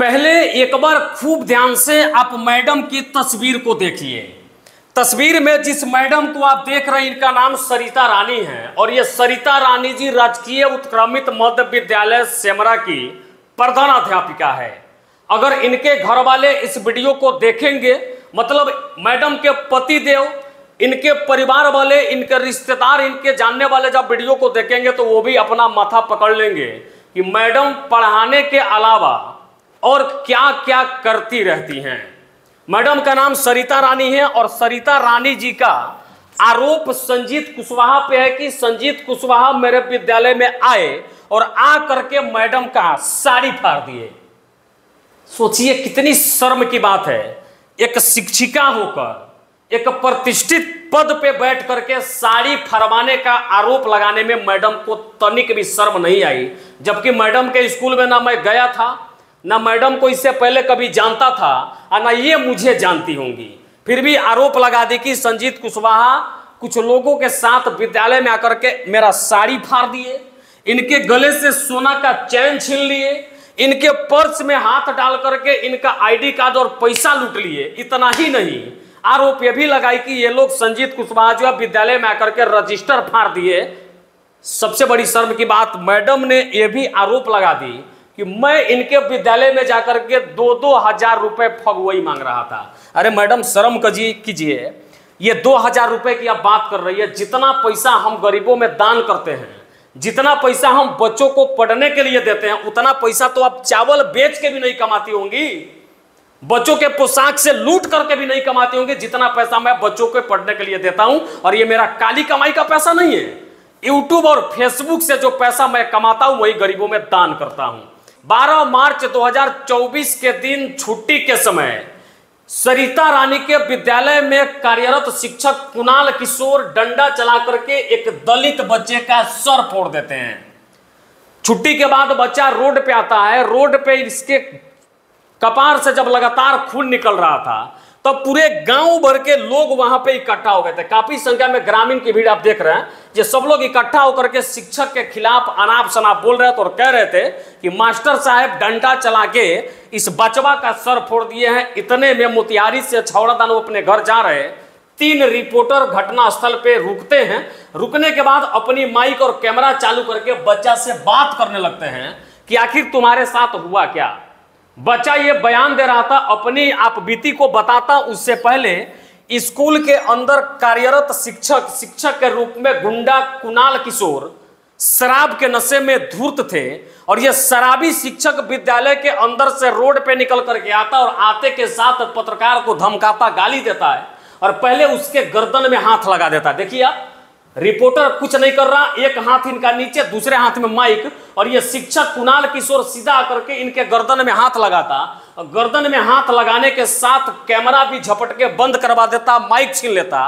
पहले एक बार खूब ध्यान से आप मैडम की तस्वीर को देखिए। तस्वीर में जिस मैडम को आप देख रहे हैं इनका नाम सरिता रानी है और ये सरिता रानी जी राजकीय उत्क्रमित मध्य विद्यालय सेमरा की प्रधानाध्यापिका है। अगर इनके घर वाले इस वीडियो को देखेंगे, मतलब मैडम के पति देव, इनके परिवार वाले, इनके रिश्तेदार, इनके जानने वाले जब वीडियो को देखेंगे तो वो भी अपना माथा पकड़ लेंगे कि मैडम पढ़ाने के अलावा और क्या क्या करती रहती हैं। मैडम का नाम सरिता रानी है और सरिता रानी जी का आरोप संजीत कुशवाहा पे है कि संजीत कुशवाहा मेरे विद्यालय में आए और आ करके मैडम का साड़ी फाड़ दिए। सोचिए कितनी शर्म की बात है, एक शिक्षिका होकर एक प्रतिष्ठित पद पे बैठ करके साड़ी फरमाने का आरोप लगाने में मैडम को तनिक भी शर्म नहीं आई। जबकि मैडम के स्कूल में ना मैं गया था, ना मैडम को इससे पहले कभी जानता था और ना ये मुझे जानती होंगी, फिर भी आरोप लगा दी कि संजीत कुशवाहा कुछ लोगों के साथ विद्यालय में आकर के मेरा साड़ी फाड़ दिए, इनके गले से सोना का चैन छीन लिए, इनके पर्स में हाथ डाल करके इनका आईडी कार्ड और पैसा लूट लिए। इतना ही नहीं, आरोप यह भी लगाई कि ये लोग संजीत कुशवाहा जो है विद्यालय में आकर के रजिस्टर फाड़ दिए। सबसे बड़ी शर्म की बात, मैडम ने यह भी आरोप लगा दी कि मैं इनके विद्यालय में जाकर के 2-2 हजार रुपए फगुई मांग रहा था। अरे मैडम शर्म कीजिए, ये 2,000 रुपए की आप बात कर रही है। जितना पैसा हम गरीबों में दान करते हैं, जितना पैसा हम बच्चों को पढ़ने के लिए देते हैं, उतना पैसा तो आप चावल बेच के भी नहीं कमाती होंगी, बच्चों के पोशाक से लूट करके भी नहीं कमाती होंगी जितना पैसा मैं बच्चों को पढ़ने के लिए देता हूं। और ये मेरा काली कमाई का पैसा नहीं है, यूट्यूब और फेसबुक से जो पैसा मैं कमाता हूं वही गरीबों में दान करता हूं। 12 मार्च 2024 के दिन छुट्टी के समय सरिता रानी के विद्यालय में कार्यरत शिक्षक कुणाल किशोर डंडा चला करके एक दलित बच्चे का सर फोड़ देते हैं। छुट्टी के बाद बच्चा रोड पे आता है, रोड पे इसके कपार से जब लगातार खून निकल रहा था तब पूरे गांव भर के लोग वहां पे इकट्ठा हो गए थे। काफी संख्या में ग्रामीण की भीड़ आप देख रहे हैं, ये सब लोग इकट्ठा होकर के शिक्षक के खिलाफ अनाप शनाप बोल रहे थे और कह रहे थे कि मास्टर साहब डंडा चला के इस बचवा का सर फोड़ दिए हैं। इतने में मोतिहारी से छौड़ा दानो अपने घर जा रहे 3 रिपोर्टर घटना स्थल पे रुकते हैं। रुकने के बाद अपनी माइक और कैमरा चालू करके बच्चा से बात करने लगते हैं कि आखिर तुम्हारे साथ हुआ क्या। बच्चा ये बयान दे रहा था, अपनी आप बीती को बताता। उससे पहले स्कूल के अंदर कार्यरत शिक्षक के रूप में गुंडा कुणाल किशोर शराब के नशे में धूर्त थे और यह शराबी शिक्षक विद्यालय के अंदर से रोड पे निकल करके आता और आते के साथ पत्रकार को धमकाता, गाली देता है और पहले उसके गर्दन में हाथ लगा देता है। देखिए आप, रिपोर्टर कुछ नहीं कर रहा, एक हाथ इनका नीचे, दूसरे हाथ में माइक, और ये शिक्षक कुणाल किशोर सीधा करके इनके गर्दन में हाथ लगाता और गर्दन में हाथ लगाने के साथ कैमरा भी झपट के बंद करवा देता, माइक छीन लेता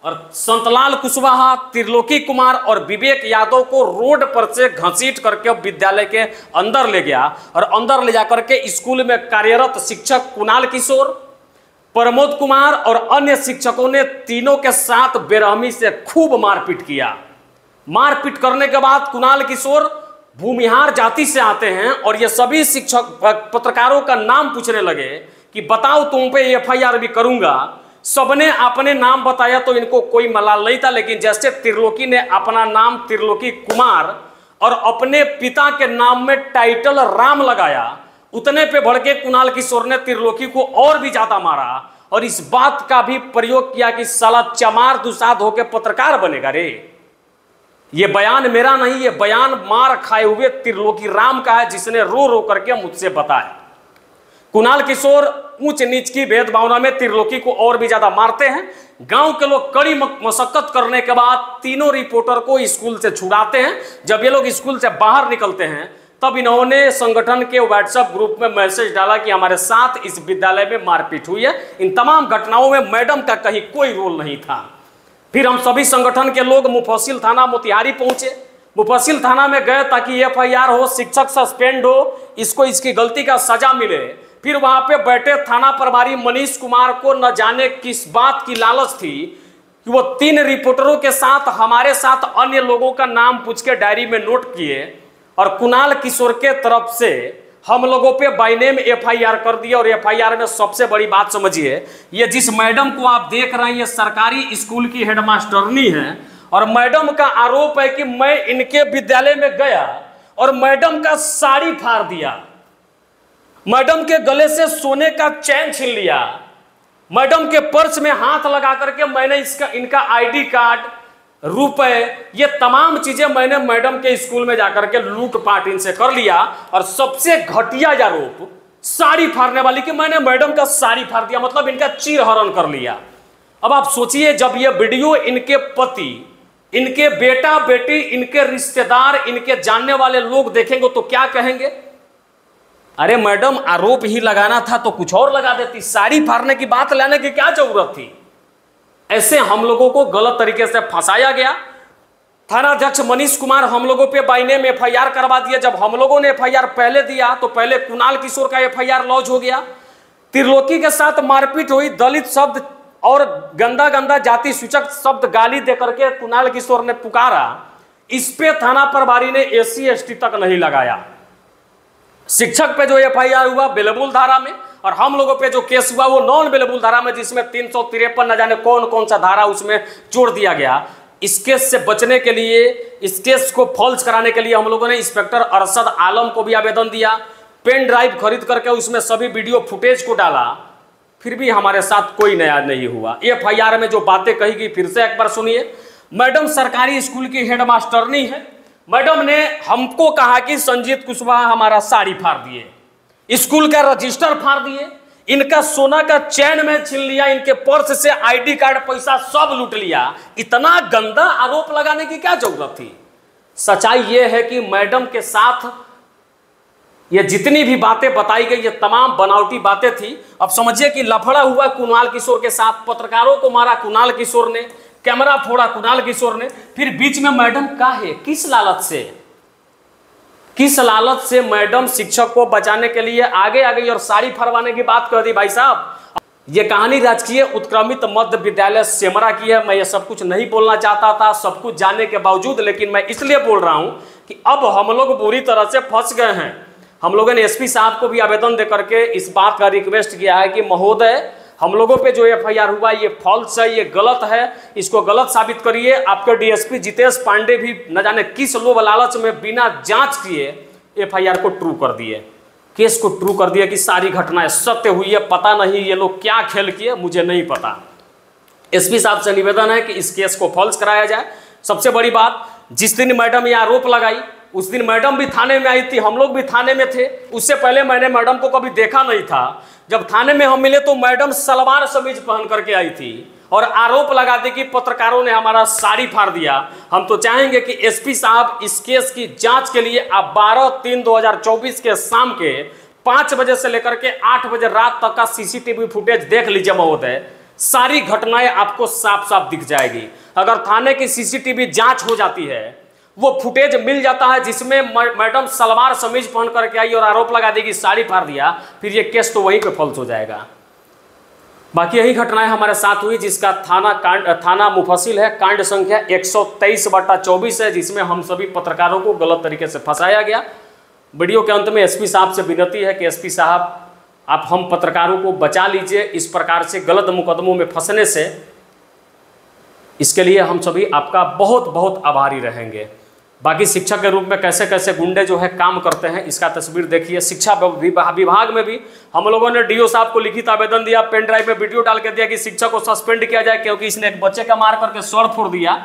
और संतलाल कुशवाहा, त्रिलोकी कुमार और विवेक यादव को रोड पर से घसीट करके विद्यालय के अंदर ले गया और अंदर ले जाकर के स्कूल में कार्यरत शिक्षक कुणाल किशोर, प्रमोद कुमार और अन्य शिक्षकों ने तीनों के साथ बेरहमी से खूब मारपीट किया। मारपीट करने के बाद कुणाल किशोर भूमिहार जाति से आते हैं और ये सभी शिक्षक पत्रकारों का नाम पूछने लगे कि बताओ तुम पे एफआईआर भी करूंगा। सबने अपने नाम बताया तो इनको कोई मलाल नहीं था, लेकिन जैसे त्रिलोकी ने अपना नाम त्रिलोकी कुमार और अपने पिता के नाम में टाइटल राम लगाया, उतने पे भड़के कुणाल किशोर ने त्रिलोकी को और भी ज्यादा मारा और इस बात का भी प्रयोग किया कि साला चमार दुसाद होके पत्रकार बनेगा रे। ये बयान मेरा नहीं, ये बयान मार खाए हुए त्रिलोकी राम का है जिसने रो रो करके मुझसे बताया। कुणाल किशोर ऊंच नीच की भेदभावना में त्रिलोकी को और भी ज्यादा मारते हैं। गांव के लोग कड़ी मशक्कत करने के बाद तीनों रिपोर्टर को स्कूल से छुड़ाते हैं। जब ये लोग स्कूल से बाहर निकलते हैं तब इन्होंने संगठन के व्हाट्सएप ग्रुप में मैसेज डाला कि हमारे साथ इस विद्यालय में मारपीट हुई है। इन तमाम घटनाओं में मैडम का कहीं कोई रोल नहीं था। फिर हम सभी संगठन के लोग मुफस्सिल थाना मोतिहारी पहुंचे। मुफस्सिल थाना में गए ताकि एफआईआर हो, शिक्षक सस्पेंड हो, इसको इसकी गलती का सजा मिले। फिर वहां पे बैठे थाना प्रभारी मनीष कुमार को न जाने किस बात की लालच थी कि वो 3 रिपोर्टरों के साथ हमारे साथ अन्य लोगों का नाम पूछ के डायरी में नोट किए और कुणाल किशोर के तरफ से हम लोगों पे बाय नेम एफआईआर कर दिया। और एफआईआर में सबसे बड़ी बात समझिए, ये जिस मैडम को आप देख रहे हैं ये सरकारी स्कूल की हेडमास्टरनी है, और मैडम का आरोप है कि मैं इनके विद्यालय में गया और मैडम का साड़ी फाड़ दिया, मैडम के गले से सोने का चैन छीन लिया, मैडम के पर्स में हाथ लगा करके मैंने इनका आईडी कार्ड, रुपए, ये तमाम चीजें मैंने मैडम के स्कूल में जाकर के लूटपाट इनसे कर लिया। और सबसे घटिया आरोप साड़ी फाड़ने वाली कि मैंने मैडम का साड़ी फाड़ दिया, मतलब इनका चीरहरण कर लिया। अब आप सोचिए, जब ये वीडियो इनके पति, इनके बेटा बेटी, इनके रिश्तेदार, इनके जानने वाले लोग देखेंगे तो क्या कहेंगे? अरे मैडम, आरोप ही लगाना था तो कुछ और लगा देती, साड़ी फाड़ने की बात लाने की क्या जरूरत थी? ऐसे हम लोगों को गलत तरीके से फंसाया गया। थानाध्यक्ष मनीष कुमार हम लोगों पे बाय नेम एफआईआर करवा दिया। जब हम लोगों ने एफआईआर पहले दिया तो पहले कुणाल किशोर का एफआईआर लॉन्च हो गया। त्रिलोकी के साथ मारपीट हुई, दलित शब्द और गंदा गंदा जाति सूचक शब्द गाली देकर के कुणाल किशोर ने पुकारा। इस पे थाना प्रभारी ने एससी एसटी तक नहीं लगाया। शिक्षक पे जो एफआईआर हुआ बेलेबुल धारा में, और हम लोगों पे जो केस हुआ वो नॉन बेलेबुल धारा में, जिसमें 353 न जाने कौन कौन सा धारा उसमें जोड़ दिया गया। इस केस से बचने के लिए, इस केस को फॉल्स कराने के लिए हम लोगों ने इंस्पेक्टर अरशद आलम को भी आवेदन दिया, पेन ड्राइव खरीद करके उसमें सभी वीडियो फुटेज को डाला, फिर भी हमारे साथ कोई नया नहीं हुआ। एफआईआर में जो बातें कही गई फिर से एक बार सुनिए। मैडम सरकारी स्कूल की हेडमास्टरनी है। मैडम ने हमको कहा कि संजीत कुशवाहा हमारा साड़ी फाड़ दिए, स्कूल का रजिस्टर फाड़ दिए, इनका सोना का चैन में छीन लिया, इनके पर्स से आईडी कार्ड, पैसा सब लूट लिया। इतना गंदा आरोप लगाने की क्या जरूरत थी? सच्चाई यह है कि मैडम के साथ ये जितनी भी बातें बताई गई ये तमाम बनावटी बातें थी। अब समझिए कि लफड़ा हुआ कुणाल किशोर के साथ, पत्रकारों को मारा कुणाल किशोर ने, कैमरा फोड़ा कुणाल किशोर ने, फिर बीच में मैडम काहे, किस लालच से मैडम शिक्षक को बचाने के लिए आगे आ गई और साड़ी फरवाने की बात कर दी। भाई साहब, ये कहानी राजकीय उत्क्रमित मध्य विद्यालय सेमरा की है। मैं ये सब कुछ नहीं बोलना चाहता था, सब कुछ जानने के बावजूद, लेकिन मैं इसलिए बोल रहा हूं कि अब हम लोग बुरी तरह से फंस गए हैं। हम लोगों ने एसपी साहब को भी आवेदन देकर के इस बात का रिक्वेस्ट किया है कि महोदय, हम लोगों पे जो एफआईआर हुआ ये फॉल्स है, ये गलत है, इसको गलत साबित करिए। आपके डीएसपी जितेश पांडे भी न जाने किस लोभ लालच में बिना जांच किए एफआईआर को ट्रू कर दिए, केस को ट्रू कर दिया कि सारी घटनाएं सत्य हुई है। पता नहीं ये लोग क्या खेल किए, मुझे नहीं पता। एसपी साहब से निवेदन है कि इस केस को फॉल्स कराया जाए। सबसे बड़ी बात, जिस दिन मैडम ये आरोप लगाई उस दिन मैडम भी थाने में आई थी, हम लोग भी थाने में थे। उससे पहले मैंने मैडम को कभी देखा नहीं था। जब थाने में हम मिले तो मैडम सलवार समीज पहन करके आई थी और आरोप लगा दी कि पत्रकारों ने हमारा साड़ी फाड़ दिया। हम तो चाहेंगे कि एसपी साहब इस केस की जांच के लिए आप 12/3/2024 के शाम के 5 बजे से लेकर के 8 बजे रात तक का सीसीटीवी फुटेज देख लीजिए महोदय। सारी घटनाएं आपको साफ साफ दिख जाएगी। अगर थाने की सीसीटीवी जांच हो जाती है, वो फुटेज मिल जाता है जिसमें मैडम सलवार समीज पहन करके आई और आरोप लगा देगी साड़ी फाड़ दिया, फिर ये केस तो वहीं पे फॉल्स हो जाएगा। बाकी यही घटनाएं हमारे साथ हुई, जिसका थाना मुफस्सिल है, कांड संख्या 123/24 है, जिसमें हम सभी पत्रकारों को गलत तरीके से फंसाया गया। वीडियो के अंत में एसपी साहब से विनती है कि एसपी साहब आप हम पत्रकारों को बचा लीजिए इस प्रकार से गलत मुकदमों में फंसने से। इसके लिए हम सभी आपका बहुत बहुत आभारी रहेंगे। बाकी शिक्षक के रूप में कैसे कैसे गुंडे जो है काम करते हैं, इसका तस्वीर देखिए। शिक्षा विभाग में भी हम लोगों ने डीओ साहब को लिखित आवेदन दिया, पेन ड्राइव में वीडियो डाल के दिया कि शिक्षक को सस्पेंड किया जाए क्योंकि इसने एक बच्चे का मार करके सर फोड़ दिया।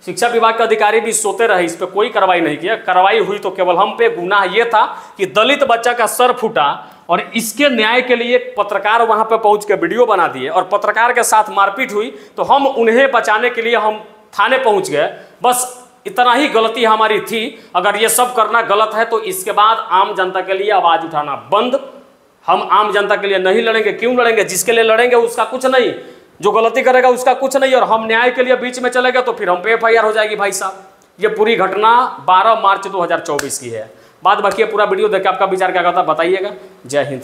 शिक्षा विभाग के अधिकारी भी सोते रहे, इस पर कोई कार्रवाई नहीं किया। कार्रवाई हुई तो केवल हम पे। गुनाह ये था कि दलित बच्चा का सर फूटा और इसके न्याय के लिए पत्रकार वहां पे पहुंच के वीडियो बना दिए और पत्रकार के साथ मारपीट हुई तो हम उन्हें बचाने के लिए हम थाने पहुंच गए। बस इतना ही गलती हमारी थी। अगर ये सब करना गलत है तो इसके बाद आम जनता के लिए आवाज उठाना बंद। हम आम जनता के लिए नहीं लड़ेंगे। क्यों लड़ेंगे? जिसके लिए लड़ेंगे उसका कुछ नहीं, जो गलती करेगा उसका कुछ नहीं, और हम न्याय के लिए बीच में चले गए तो फिर हम पे एफआईआर हो जाएगी। भाई साहब, ये पूरी घटना 12 मार्च 2024 की है। बाद बाकी पूरा वीडियो देख के आपका विचार क्या कहता है बताइएगा। जय हिंद।